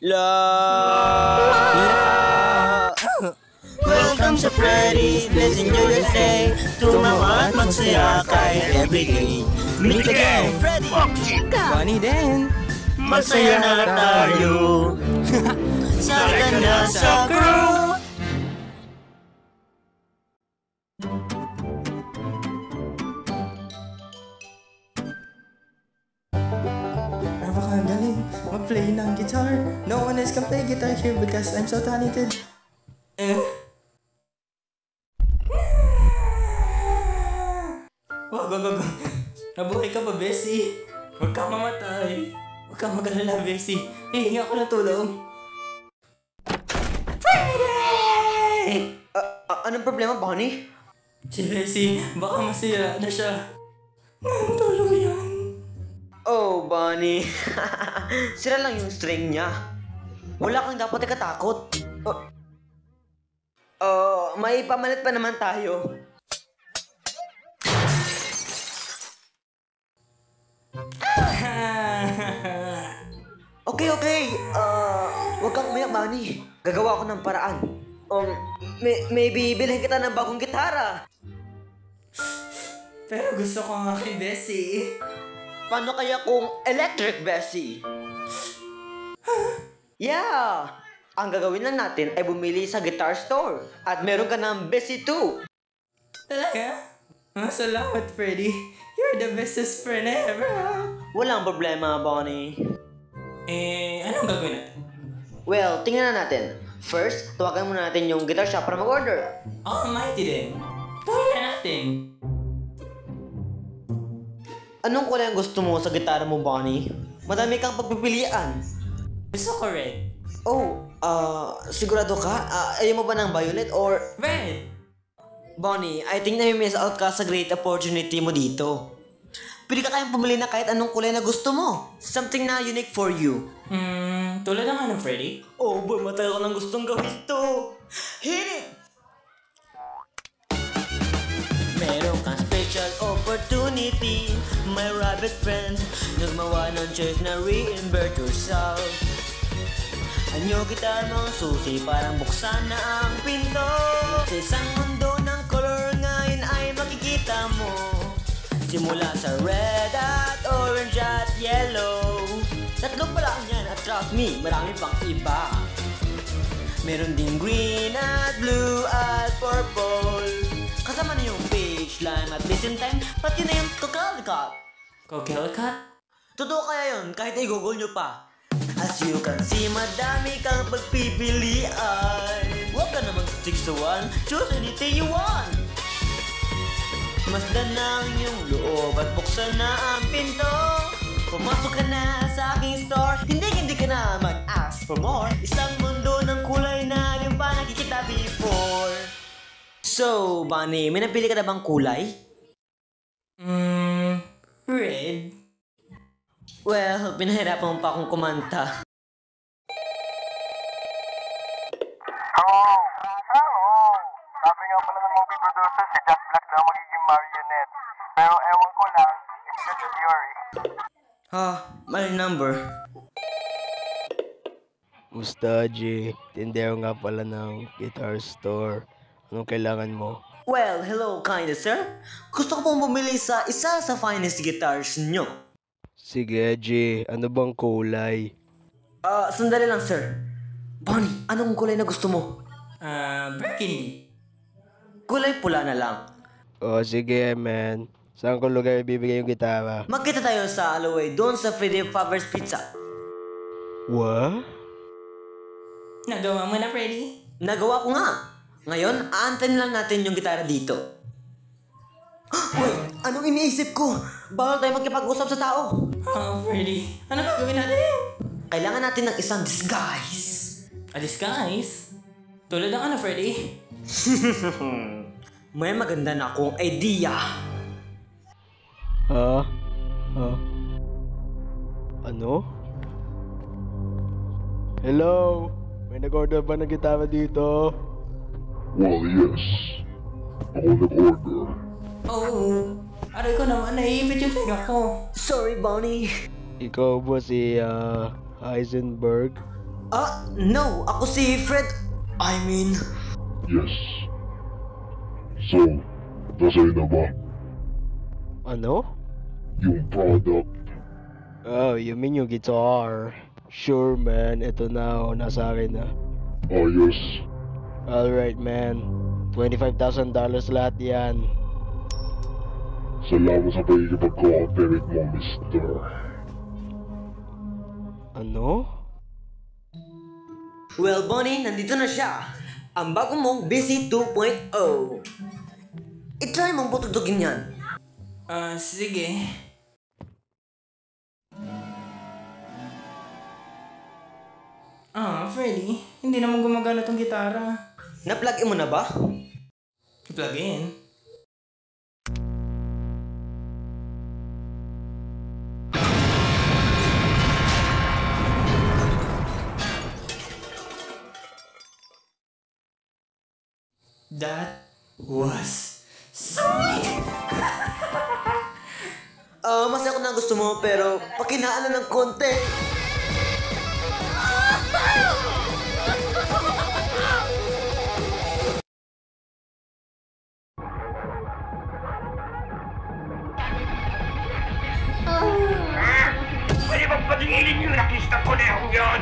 La. Welcome sa Freddy's, blessing your stay. Tumawa at magsaya kahit everyday. Meet again, Freddy, Bonnie din. Masaya na tayo sa ganda sa crew. Napakagaling mag-play ng guitar. No one else can play guitar here because I'm so talented. Wag. Nabuhay ka pa, Bessie. Huwag kang mamatay. Huwag kang mag-alala, Bessie. Hihingi ako ng tulong. Friday! Anong problema, Bonnie? Si Bessie, baka masira na siya. Anong tulong yan? Oh, Bonnie. Sira lang yung string niya. Wala kang dapat ikatakot. May pamalit pa naman tayo. Okay. Huwag kang umiyak, Bonnie. Gagawa ko ng paraan. Maybe bilhin kita ng bagong gitara. Pero gusto ko nga kay Bessie. Paano kaya kung electric, Bessie? Yeah! Ang gagawin lang natin ay bumili sa guitar store. At meron ka ng Bessie too. Talaga? Salamat, Freddy. You're the bestest friend I ever had. Walang problema, Bonnie. Anong gagawin natin? Well, tingnan na natin. First, tawagan muna natin yung guitar shop para mag-order. Mighty din. Tawagan na natin. Anong kulay ang gusto mo sa gitara mo, Bonnie? Madami kang pagpipilian. Gusto ko red. Sigurado ka? Ayaw mo ba ng violet or... Red! Bonnie, I think na-miss out ka sa great opportunity mo dito. Pwede ka kayang pumili na kahit anong kulay na gusto mo. Something na unique for you. Tulad ng ano, Freddy? Oh boy, matagal ko nang gustong gawin to. Hit it! Meron kang special opportunity, my rabbit friend. Nagmawa ng choice na reinvert yourself. Anyo kita mga susi, parang buksan na ang pinto. Sa isang mundo ng color ngayon ay makikita mo. Simula sa red at orange at yellow. Tatlo pa lang yan at trust me, marami pang iba. Meron din green at blue at purple. Kasama na yung beige, lime at missing time, pati na yung Coquelicot. Coquelicot? Totoo kaya yun, kahit i-google nyo pa. As you can see, madami kang pagpipilian. Huwag ka namang stick sa one, choose anything you want. Masdan na ang iyong loob at buksan na ang pinto. Pumasok ka na sa aking store, hindi ka na mag-ask for more. Isang mundo ng kulay na rin pa nakikita before. So, Bonnie, may napili ka na bang kulay? Red. Well, pinahirapan mo pa akong kumanta. Hello! Sabi nga pala ng movie producer, si Jack Black daw magiging marionette. Pero ewan ko lang, it's just a theory. Mali number. Mustaji, tindero nga pala ng guitar store. Anong kailangan mo? Well, hello kind sir. Gusto ko pong bumili sa isa sa finest guitars nyo. Sige, G. Ano bang kulay? Sandali lang sir. Bonnie, anong kulay na gusto mo? Burgundy. Kulay pula na lang. Sige, man. Saan ko lugar ibibigay yung gitara? Magkita tayo sa Alloway, doon sa Freddy Favre's Pizza. What? Nagawa mo na, Freddy? Nagawa ko nga. Ngayon, aantayin lang natin yung gitara dito. Wait, anong iniisip ko? Bawal tayo magkipag-usap sa tao. Freddy, ano gagawin natin? Kailangan natin ng isang disguise. A disguise? Tulad ng ano, Freddy? May maganda na akong idea. Ano? Hello? May nag-order ba ng gitara dito? Well, yes. Ako nag-order. Aray ko naman, naiipit yung tinga ko. Sorry, Bonnie. Ikaw ba si Heisenberg? No! Ako si Fred. I mean... Yes. So, nasa'yo na ba Ano? yung product? Oh, you mean yung guitar? Sure, man. Ito na, nasa akin na. Ayos. Alright, man. $25,000 lahat yan. Salamat sa pagkikipag-cooperate mo, mister. Ano? Well, Bonnie, nandito na siya. Ang bago mong Busy 2.0. I-try mong butugtugin yan. Sige. Freddy, hindi naman gumagana tong gitara. Na-plug in mo na ba? I-plug in. That was sweet! Masaya ko na gusto mo, pero pakinaan na ng konti. Pwede bang patingilin yung nakista ko na yung yun?